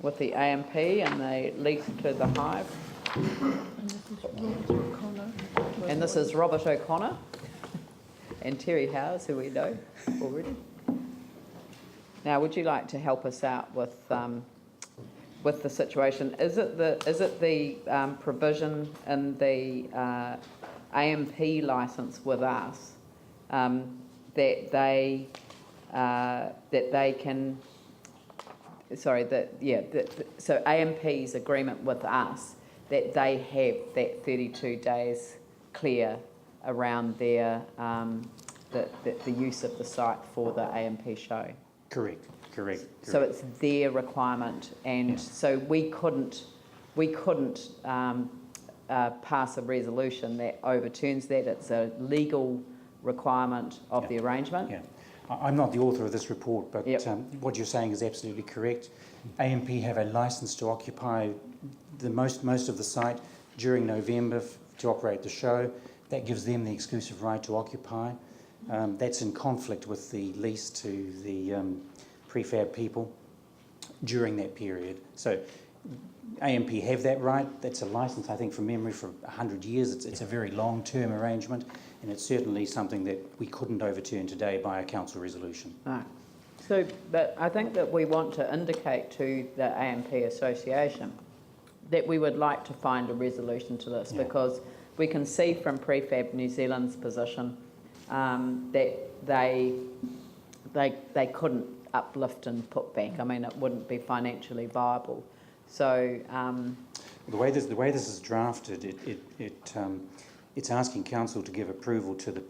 with the AMP and the lease to the Hive. And this is Robert O'Connor and Terry Howes, who we know already. Now, would you like to help us out with the situation? Is it the provision in the AMP licence with us that they can? So AMP's agreement with us that they have that 32 days clear around their the use of the site for the AMP show. Correct. So it's their requirement, and so we couldn't pass a resolution that overturns that. It's a legal requirement of the arrangement. Yeah. I'm not the author of this report, but what you're saying is absolutely correct. AMP have a licence to occupy the most of the site during November to operate the show. That gives them the exclusive right to occupy. That's in conflict with the lease to the prefab people during that period. So AMP have that right. That's a licence, I think, from memory, for 100 years. It's a very long-term arrangement, and it's certainly something that we couldn't overturn today by a council resolution. Right. So, but I think that we want to indicate to the AMP Association that we would like to find a resolution to this, because we can see from Prefab New Zealand's position that they couldn't uplift and put back. I mean, it wouldn't be financially viable. So the way this is drafted, it's asking council to give approval to the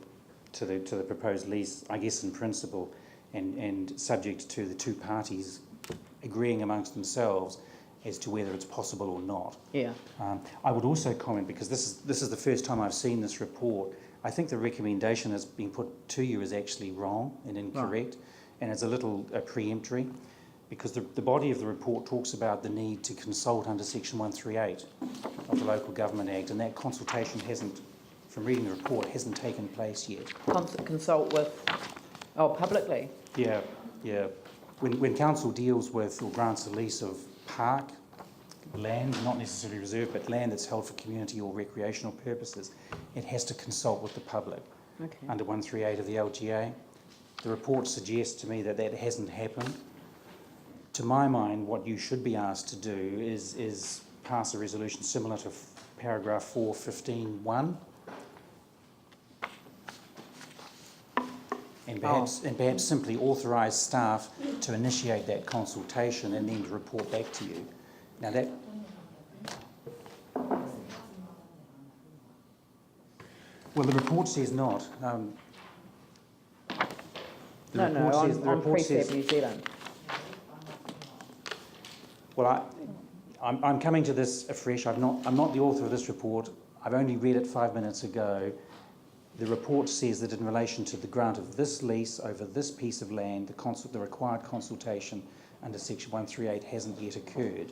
proposed lease, I guess in principle, and subject to the two parties agreeing amongst themselves as to whether it's possible or not. Yeah. I would also comment, because this is the first time I've seen this report. I think the recommendation that's been put to you is actually wrong and incorrect, and it's a little preemptory, because the body of the report talks about the need to consult under Section 138 of the Local Government Act, and that consultation hasn't, from reading the report, hasn't taken place yet. Consult with, publicly? Yeah. When council deals with or grants a lease of park land, not necessarily reserved, but land that's held for community or recreational purposes, it has to consult with the public under 138 of the LGA. The report suggests to me that hasn't happened. To my mind, what you should be asked to do is pass a resolution similar to paragraph 415(1), and perhaps simply authorise staff to initiate that consultation and then to report back to you. Now that. Well, the report says not. On Prefab New Zealand. Well, I'm coming to this afresh. I'm not the author of this report. I've only read it 5 minutes ago. The report says that in relation to the grant of this lease over this piece of land, the required consultation under Section 138 hasn't yet occurred.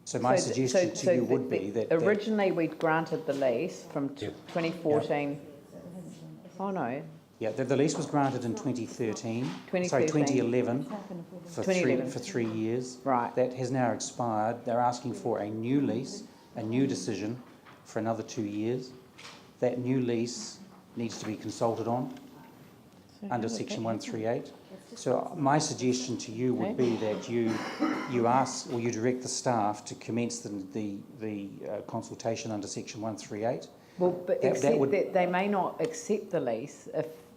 So my suggestion to you would be that originally we'd granted the lease from 2014. Oh no. Yeah, the lease was granted in 2013. Sorry, 2011 for 3 years. Right. That has now expired. They're asking for a new lease, a new decision for another 2 years. That new lease needs to be consulted on under Section 138. So my suggestion to you would be that you ask or you direct the staff to commence the consultation under Section 138. Well, but that they may not accept the lease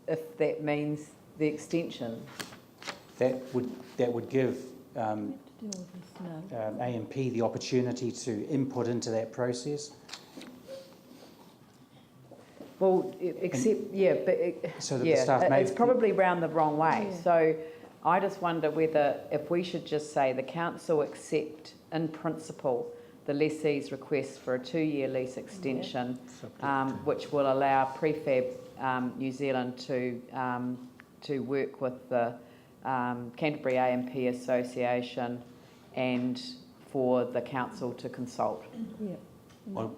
if that means the extension. That would give AMP the opportunity to input into that process. Well, except the staff may it's probably round the wrong way. Yeah. So I just wonder whether if we should just say the council accept in principle the lessee's request for a 2-year lease extension, which will allow Prefab New Zealand to work with the Canterbury AMP Association and for the council to consult. Yeah. Well,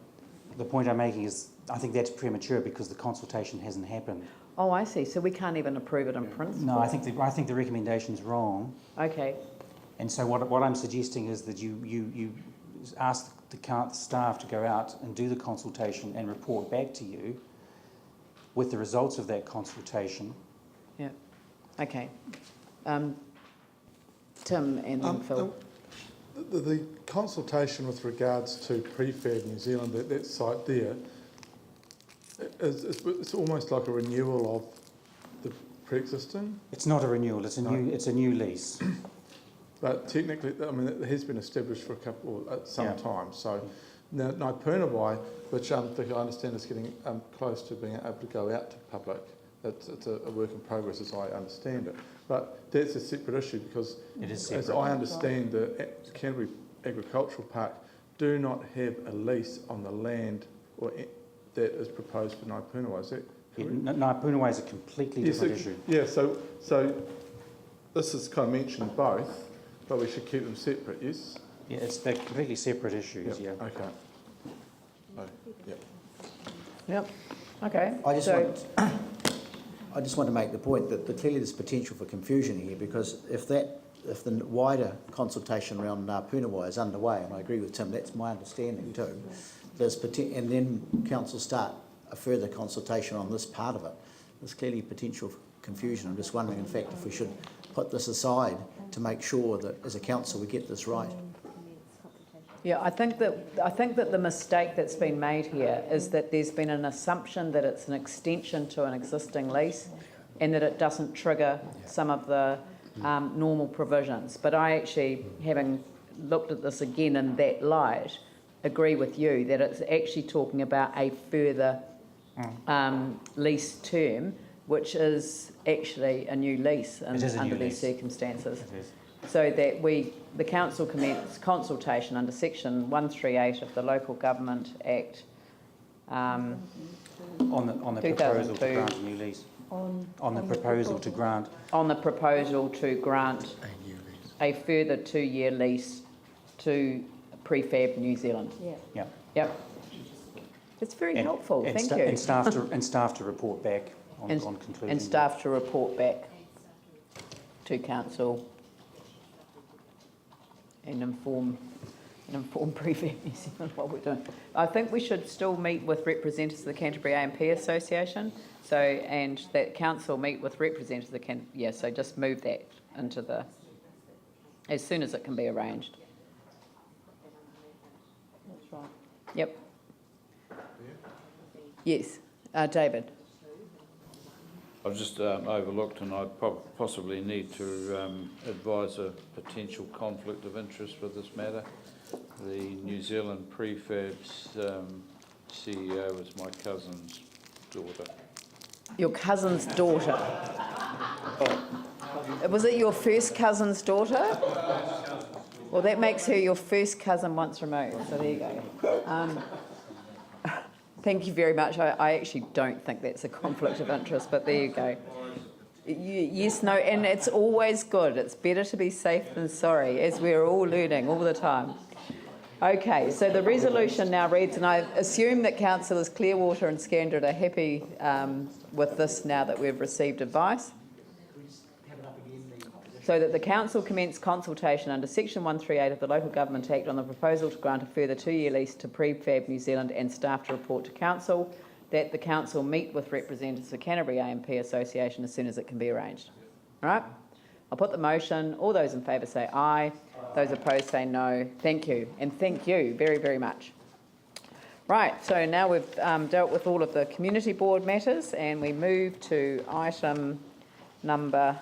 the point I'm making is I think that's premature because the consultation hasn't happened. Oh, I see. So we can't even approve it in principle? No, I think the recommendation's wrong. Okay. And so what I'm suggesting is that you ask the staff to go out and do the consultation and report back to you with the results of that consultation. Yeah. Okay. Tim and then Phil. The consultation with regards to prefab New Zealand, that site there, it's almost like a renewal of the pre-existing. It's not a renewal. It's a new lease. But technically, I mean, it has been established for some time. So now Naipurnawai, which I understand is getting close to being able to go out to public. It's a work in progress, as I understand it. But that's a separate issue because, as I understand, the Canterbury Agricultural Park do not have a lease on the land that is proposed for Naipurnawai. Is that correct? Naipurnawai is a completely different issue. Yeah, so this is kind of mentioned both, but we should keep them separate, yes? Yeah, they're completely separate issues, yeah. Okay. Oh, yeah. Yep. Okay. I just want to make the point that clearly there's potential for confusion here, because if the wider consultation around Punawai is underway, and I agree with Tim, that's my understanding too, and then council start a further consultation on this part of it, there's clearly potential for confusion. I'm just wondering, in fact, if we should put this aside to make sure that as a council we get this right. Yeah, I think that the mistake that's been made here is that there's been an assumption that it's an extension to an existing lease and that it doesn't trigger some of the normal provisions. But I actually, having looked at this again in that light, agree with you that it's actually talking about a further lease term, which is actually a new lease under these circumstances. So that the council commenced consultation under section 138 of the Local Government Act on the proposal to grant a new lease. On the proposal to grant a further 2-year lease to Prefab New Zealand. Yeah. Yep. It's very helpful. Thank you. And staff to report back on conclusion. And staff to report back to council. And inform Prefab New Zealand what we're doing. I think we should still meet with representatives of the Canterbury AMP Association. So, and that council meet with representatives of the so just move that into as soon as it can be arranged. That's right. Yep. Yes, David. I've just overlooked, and I possibly need to advise a potential conflict of interest with this matter. The New Zealand Prefab's CEO is my cousin's daughter. Your cousin's daughter? Was it your first cousin's daughter? Well, that makes her your first cousin once removed, so there you go. Thank you very much. I actually don't think that's a conflict of interest, but there you go. Yes, no, and it's always good. It's better to be safe than sorry, as we're all learning all the time. Okay, so the resolution now reads, and I assume that councillors Clearwater and Scandrett are happy with this now that we've received advice. So that the council commence consultation under section 138 of the Local Government Act on the proposal to grant a further 2-year lease to Prefab New Zealand and staff to report to council, that the council meet with representatives of the Canterbury AMP Association as soon as it can be arranged. All right? I'll put the motion. All those in favour say aye. Those opposed say no. Thank you. And thank you very, very much. Right, so now we've dealt with all of the community board matters and we move to item number